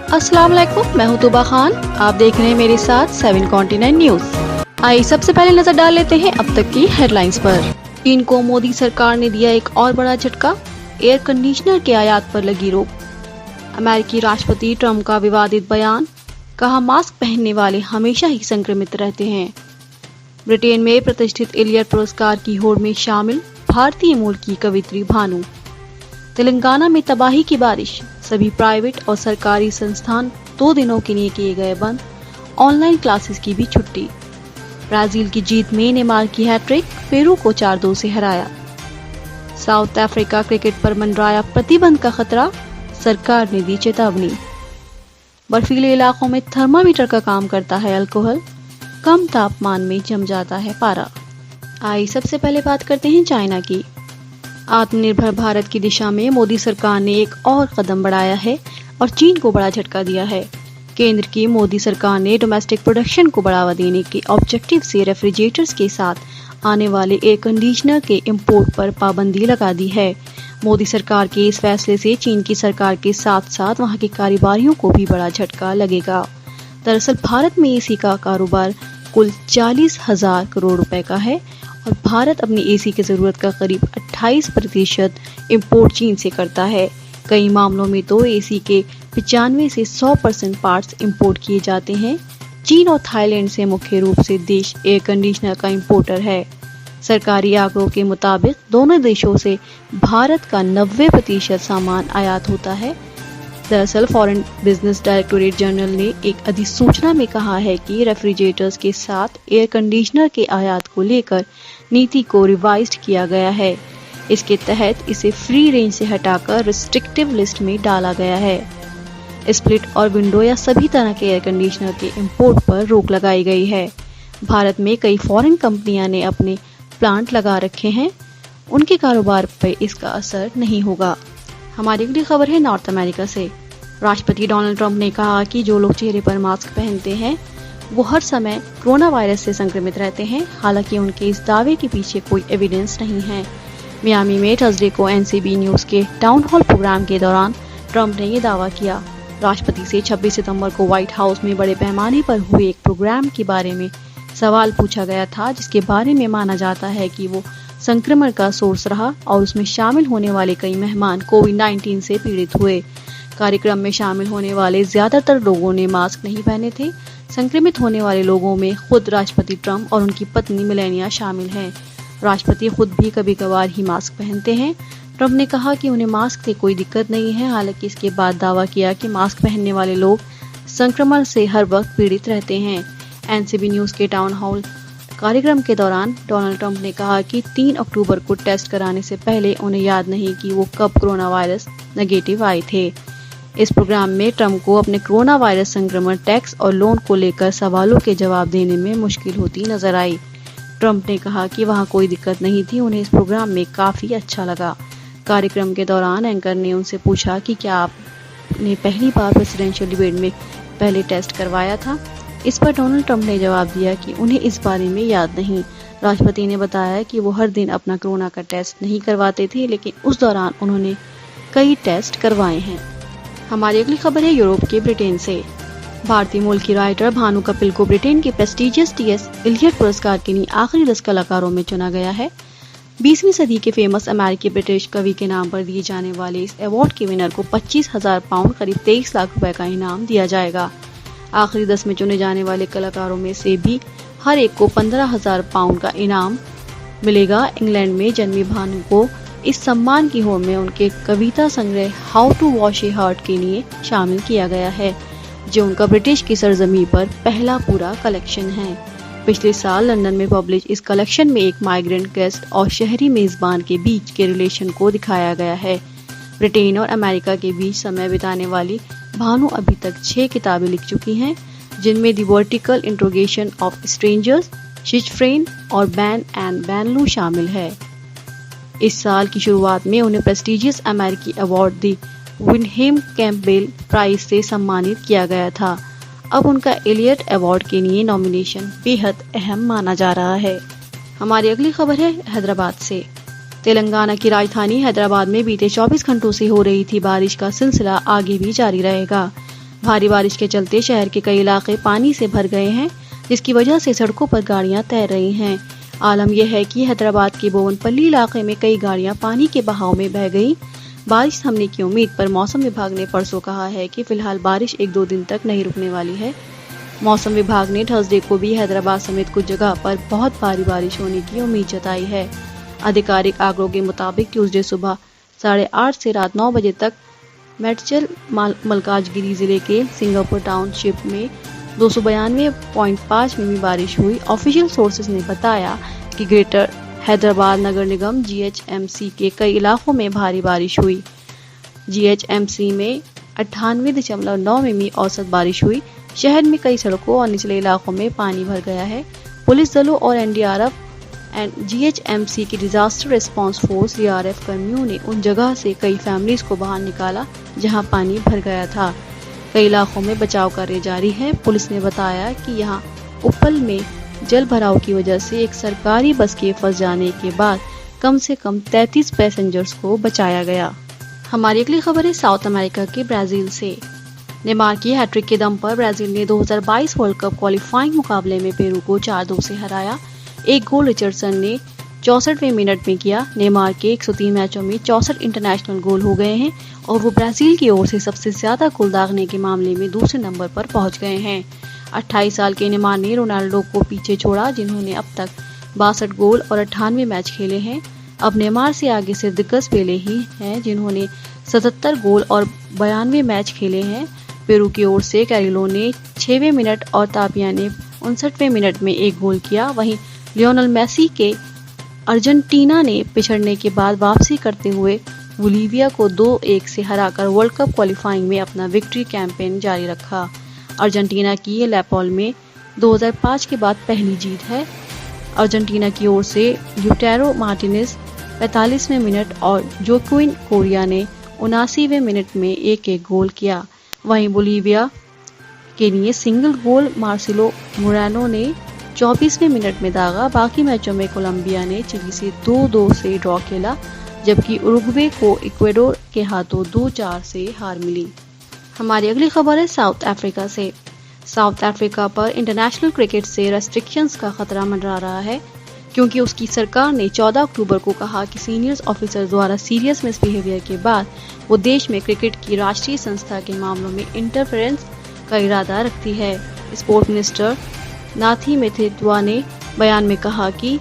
अस्सलाम वालेकुम, मैं हूं तुबा खान। आप देख रहे हैं मेरे साथ 7 कॉन्टिनेंट न्यूज। आइए सबसे पहले नजर डाल लेते हैं अब तक की हेडलाइंस पर। चीन को मोदी सरकार ने दिया एक और बड़ा झटका, एयर कंडीशनर के आयात पर लगी रोक। अमेरिकी राष्ट्रपति ट्रंप का विवादित बयान, कहा मास्क पहनने वाले हमेशा ही संक्रमित रहते हैं। ब्रिटेन में प्रतिष्ठित इलियट पुरस्कार की होड़ में शामिल भारतीय मूल की कवित्री भानु। तेलंगाना में तबाही की बारिश, सभी प्राइवेट और सरकारी संस्थान 2 दिनों के लिए किए गए बंद, ऑनलाइन क्लासेस की भी छुट्टी। ब्राजील की जीत में नेमार की हैट्रिक, पेरू को 4-2 से हराया। साउथ अफ्रीका क्रिकेट पर मंडराया प्रतिबंध का खतरा, सरकार ने दी चेतावनी। बर्फीले इलाकों में थर्मामीटर का काम करता है अल्कोहल, कम तापमान में जम जाता है पारा। आइए सबसे पहले बात करते हैं चाइना की। आत्मनिर्भर भारत की दिशा में मोदी सरकार ने एक और कदम बढ़ाया है और चीन को बड़ा झटका दिया है। केंद्र की मोदी सरकार ने डोमेस्टिक प्रोडक्शन को बढ़ावा देने के ऑब्जेक्टिव से रेफ्रिजरेटर्स के साथ आने वाले एयर कंडीशनर के इंपोर्ट पर पाबंदी लगा दी है। मोदी सरकार के इस फैसले से चीन की सरकार के साथ साथ वहां के कारोबारियों को भी बड़ा झटका लगेगा। दरअसल भारत में एसी का कारोबार कुल 40,000 करोड़ रुपए का है और भारत अपनी एसी की जरूरत का करीब 28% इंपोर्ट चीन से करता है। कई मामलों में तो एसी के 95 से 100% पार्ट्स इंपोर्ट किए जाते हैं। चीन और थाईलैंड से मुख्य रूप से देश एयर कंडीशनर का इंपोर्टर है। सरकारी आंकड़ों के मुताबिक दोनों देशों से भारत का 90% सामान आयात होता है। दरअसल फॉरेन बिजनेस डायरेक्टोरेट जनरल ने एक अधिसूचना में कहा है कि रेफ्रिजरेटर्स के साथ एयर कंडीशनर के आयात को लेकर नीति को रिवाइज्ड किया गया है। इसके तहत इसे फ्री रेंज से हटाकर रिस्ट्रिक्टिव लिस्ट में डाला गया है। स्प्लिट और विंडो या सभी तरह के एयर कंडीशनर के इंपोर्ट पर रोक लगाई गई है। भारत में कई फॉरेन कंपनियां ने अपने प्लांट लगा रखे हैं, उनके कारोबार पर इसका असर नहीं होगा। हमारी अगली खबर है नॉर्थ अमेरिका से। राष्ट्रपति डोनाल्ड ट्रंप ने कहा कि जो लोग चेहरे पर मास्क पहनते हैं वो हर समय कोरोना वायरस से संक्रमित रहते हैं। हालांकि उनके इस दावे के पीछे कोई एविडेंस नहीं है। मियामी में थर्सडे को एनसीबी न्यूज के टाउन हॉल प्रोग्राम के दौरान ट्रंप ने ये दावा किया। राष्ट्रपति से 26 सितंबर को व्हाइट हाउस में बड़े पैमाने पर हुए एक प्रोग्राम के बारे में सवाल पूछा गया था, जिसके बारे में माना जाता है कि वो संक्रमण का सोर्स रहा और उसमें शामिल होने वाले कई मेहमान कोविड-19 से पीड़ित हुए। कार्यक्रम में शामिल होने वाले ज्यादातर लोगों ने मास्क नहीं पहने थे। संक्रमित होने वाले लोगों में खुद राष्ट्रपति ट्रंप और उनकी पत्नी मेलानिया शामिल हैं। राष्ट्रपति खुद भी कभी कभार ही मास्क पहनते हैं। ट्रंप ने कहा कि उन्हें मास्क से कोई दिक्कत नहीं है। हालांकि इसके बाद दावा किया कि मास्क पहनने वाले लोग संक्रमण से हर वक्त पीड़ित रहते हैं। एनसीबी न्यूज के टाउन हॉल कार्यक्रम के दौरान डोनाल्ड ट्रंप ने कहा कि 3 अक्टूबर को टेस्ट कराने से पहले उन्हें याद नहीं कि वो कब कोरोना वायरस नेगेटिव आए थे। इस प्रोग्राम में ट्रंप को अपने कोरोना वायरस संक्रमण, टैक्स और लोन को लेकर सवालों के जवाब देने में मुश्किल होती नजर आई। ट्रंप ने कहा कि वहां कोई दिक्कत नहीं थी, उन्हें इस प्रोग्राम में काफी अच्छा लगा। कार्यक्रम के दौरान एंकर ने उनसे पूछा कि क्या आपने पहली बार प्रेसिडेंशियल डिबेट में पहले टेस्ट करवाया था। इस पर डोनाल्ड ट्रंप ने जवाब दिया कि उन्हें इस बारे में याद नहीं। राष्ट्रपति ने बताया कि वो हर दिन अपना कोरोना का टेस्ट नहीं करवाते थे, लेकिन उस दौरान उन्होंने कई टेस्ट करवाए हैं। हमारी अगली खबर है यूरोप के ब्रिटेन से। भारतीय मूल की राइटर भानु कपिल को ब्रिटेन के प्रेस्टिजियस टीएस इलियट पुरस्कार के लिए आखिरी 10 कलाकारों में चुना गया है। 20वीं सदी के फेमस अमेरिकी ब्रिटिश कवि के नाम पर दिए जाने वाले इस अवार्ड के विनर को 25,000 पाउंड करीब 23 लाख रुपए का इनाम दिया जाएगा। आखिरी 10 में चुने जाने वाले कलाकारों में से भी हर एक को 15,000 पाउंड का इनाम मिलेगा। इंग्लैंड में जन्मी भानु को इस सम्मान की होड़ में उनके कविता संग्रह how to wash a heart के लिए शामिल किया गया है, जो उनका ब्रिटिश की सरजमी पर पहला पूरा कलेक्शन है। पिछले साल लंदन में पब्लिश इस कलेक्शन में एक माइग्रेंट गेस्ट और शहरी मेजबान के बीच के रिलेशन को दिखाया गया है। ब्रिटेन और अमेरिका के बीच समय बिताने वाली भानु अभी तक 6 किताबें लिख चुकी हैं, जिनमें the vertical interrogation of strangers, schizophrene और बैन एंड बैनलू शामिल है। इस साल की शुरुआत में उन्हें प्रेस्टिजियस अमेरिकी अवार्ड द विंडहेम कैम्पबेल प्राइज से सम्मानित किया गया था। अब उनका एलियट अवार्ड के लिए नॉमिनेशन बेहद अहम माना जा रहा है। हमारी अगली खबर है हैदराबाद से। तेलंगाना की राजधानी हैदराबाद में बीते 24 घंटों से हो रही थी बारिश का सिलसिला आगे भी जारी रहेगा। भारी बारिश के चलते शहर के कई इलाके पानी से भर गए हैं, जिसकी वजह से सड़कों पर गाड़ियां तैर रही हैं। आलम यह है कि हैदराबाद के बोवनपल्ली इलाके में कई गाड़ियां पानी के बहाव में बह गईं। बारिश थमने की उम्मीद पर मौसम विभाग ने परसों कहा है कि फिलहाल बारिश 1-2 दिन तक नहीं रुकने वाली है। मौसम विभाग ने थर्सडे को भी हैदराबाद समेत कुछ जगह पर बहुत भारी बारिश होने की उम्मीद जताई है। आधिकारिक आंकड़ों के मुताबिक ट्यूसडे सुबह 8:30 से रात 9 बजे तक मेडचल मलकाजगिरी जिले के सिंगापुर टाउनशिप में 292.5 मिमी बारिश हुई। ऑफिशियल सोर्सेज ने बताया कि ग्रेटर हैदराबाद नगर निगम GHMC के कई इलाकों में भारी बारिश हुई। GHMC में 98.9 मिमी औसत बारिश हुई। शहर में कई सड़कों और निचले इलाकों में पानी भर गया है। पुलिस दलों और NDRF एंड GHMC की डिजास्टर रिस्पांस फोर्स DRF कर्मियों ने उन जगह से कई फैमिलीज को बाहर निकाला जहां पानी भर गया था। कई इलाकों में बचाव कार्य जारी है। पुलिस ने बताया कि यहां उप्पल में जल भराव की वजह से एक सरकारी बस के फंस जाने के बाद कम से कम 33 पैसेंजर्स को बचाया गया। हमारी अगली खबर है साउथ अमेरिका के ब्राजील से। नेमार की हैट्रिक के दम पर ब्राजील ने 2022 वर्ल्ड कप क्वालिफाइंग मुकाबले में पेरू को 4-2 से हराया। एक गोल रिचर्डसन ने 64वें मिनट में किया। नेमार के 103 मैचों में 64 इंटरनेशनल गोल हो गए हैं और वो ब्राजील की ओर से सबसे ज्यादा गोल दागने के मामले में दूसरे नंबर पर पहुंच गए हैं। 28 साल के नेमार ने रोनाल्डो को पीछे छोड़ा, जिन्होंने अब तक 62 गोल और 98 मैच खेले हैं। अब नेमार से आगे सिर्फ दिग्गज पेले ही हैं, जिन्होंने 77 गोल और 92 मैच खेले हैं। पेरू की ओर से कैरिलो ने 6वें मिनट और तापिया ने 59वें मिनट में एक गोल किया। वहीं लियोनेल मेसी के अर्जेंटीना ने पिछड़ने के बाद वापसी करते हुए बोलीविया को 2-1 से हराकर वर्ल्ड कप क्वालिफाइंग में अपना विक्ट्री कैंपेन जारी रखा। अर्जेंटीना की ये लेपॉल में 2005 के बाद पहली जीत है। अर्जेंटीना की ओर से ल्यूटेरो मार्टिनेज 45वें मिनट और जोक्विन कोरिया ने 79वें मिनट में एक गोल किया। वहीं बोलीविया के लिए सिंगल गोल मार्सिलो मोरानो ने 24वें मिनट में दागा। बाकी मैचों में कोलंबिया ने चिली से 2-2 से ड्रॉ खेला, जबकि उरुग्वे को इक्वेडोर के हाथों 2-4 से हार मिली। हमारी अगली खबर है साउथ अफ्रीका से। साउथ अफ्रीका पर इंटरनेशनल क्रिकेट से रेस्ट्रिक्शंस का खतरा मंडरा रहा है, क्योंकि उसकी सरकार ने 14 अक्टूबर को कहा कि सीनियर्स ऑफिसर द्वारा सीरियस मिसबिहेवियर के बाद वो देश में क्रिकेट की राष्ट्रीय संस्था के मामलों में इंटरफेरेंस का इरादा रखती है। स्पोर्ट मिनिस्टर नाथी मेथेतुआ ने बयान में कहा कि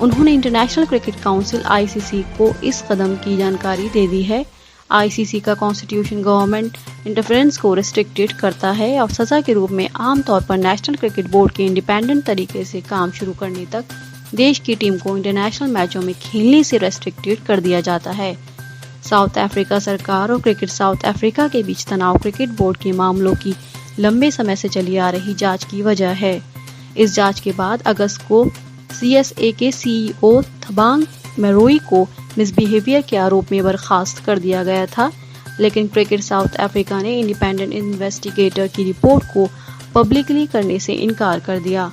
उन्होंने इंटरनेशनल क्रिकेट काउंसिल ICC को इस कदम की जानकारी दे दी है। ICC का कॉन्स्टिट्यूशन गवर्नमेंट इंटरफेरेंस को रिस्ट्रिक्टेड करता है और सजा के रूप में आमतौर पर नेशनल क्रिकेट बोर्ड के इंडिपेंडेंट तरीके से काम शुरू करने तक देश की टीम को इंटरनेशनल मैचों में खेलने से रेस्ट्रिक्टेड कर दिया जाता है। साउथ अफ्रीका सरकार और क्रिकेट साउथ अफ्रीका के बीच तनाव क्रिकेट बोर्ड के मामलों की लंबे समय से चली आ रही जांच की वजह है। इस जांच के बाद अगस्त को CSA के CEO थबांग मेरोई को मिसबिहेवियर के आरोप में बर्खास्त कर दिया गया था, लेकिन क्रिकेट साउथ अफ्रीका ने इंडिपेंडेंट इन्वेस्टिगेटर की रिपोर्ट को पब्लिकली करने से इनकार कर दिया।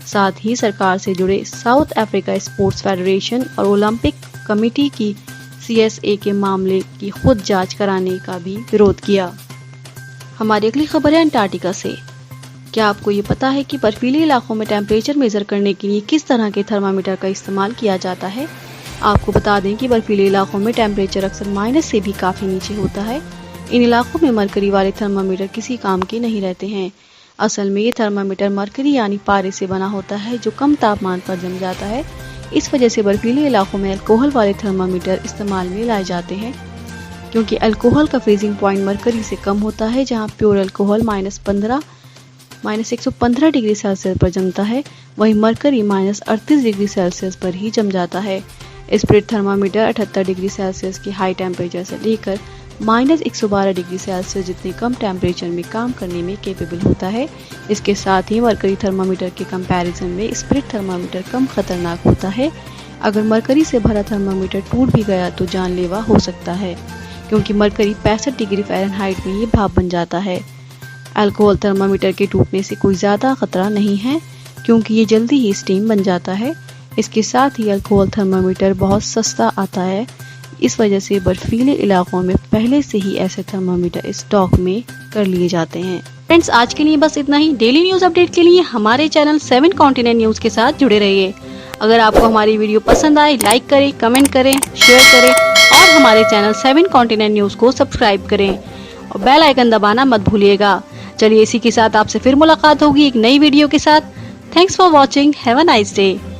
साथ ही सरकार से जुड़े साउथ अफ्रीका स्पोर्ट्स फेडरेशन और ओलंपिक कमेटी की CSA के मामले की खुद जांच कराने का भी विरोध किया। हमारी अगली खबर है अंटार्कटिका से। क्या आपको ये पता है कि बर्फीले इलाकों में टेम्परेचर मेजर करने के लिए किस तरह के थर्मामीटर का इस्तेमाल किया जाता है? आपको बता दें कि बर्फीले इलाकों में टेम्परेचर अक्सर माइनस से भी काफी नीचे होता है। इन इलाकों में मरकरी वाले थर्मामीटर किसी काम के नहीं रहते हैं। असल में ये थर्मामीटर मरकरी यानी पारे से बना होता है, जो कम तापमान पर जम जाता है। इस वजह से बर्फीले इलाकों में अल्कोहल वाले थर्मामीटर इस्तेमाल में लाए जाते हैं, क्योंकि अल्कोहल का फ्रीजिंग पॉइंट मरकरी से कम होता है। जहाँ प्योर अल्कोहल -115 डिग्री सेल्सियस पर जमता है, वहीं मरकरी -38 डिग्री सेल्सियस पर ही जम जाता है। स्पिरिट थर्मामीटर 78 डिग्री सेल्सियस के हाई टेम्परेचर से लेकर -112 डिग्री सेल्सियस जितने कम टेम्परेचर में काम करने में कैपेबल होता है। इसके साथ ही मरकरी थर्मामीटर के कंपैरिजन में स्पिरिट थर्मामीटर कम खतरनाक होता है। अगर मरकरी से भरा थर्मामीटर टूट भी गया तो जानलेवा हो सकता है, क्योंकि मरकरी 65 डिग्री फ़ारेनहाइट में ये भाप बन जाता है। अल्कोहल थर्मामीटर के टूटने से कोई ज़्यादा खतरा नहीं है, क्योंकि ये जल्दी ही स्टीम बन जाता है। इसके साथ ही अल्कोहल थर्मामीटर बहुत सस्ता आता है। इस वजह से बर्फीले इलाकों में पहले से ही ऐसे थर्मामीटर स्टॉक में कर लिए जाते हैं। फ्रेंड्स, आज के लिए बस इतना ही। डेली न्यूज अपडेट के लिए हमारे चैनल 7 कॉन्टिनेंट न्यूज के साथ जुड़े रहिए। अगर आपको हमारी वीडियो पसंद आए, लाइक करें, कमेंट करें, शेयर करें और हमारे चैनल 7 कॉन्टिनेंट न्यूज को सब्सक्राइब करें और बेल आइकन दबाना मत भूलिएगा। चलिए इसी के साथ आपसे फिर मुलाकात होगी एक नई वीडियो के साथ। Thanks for watching. Have a nice day.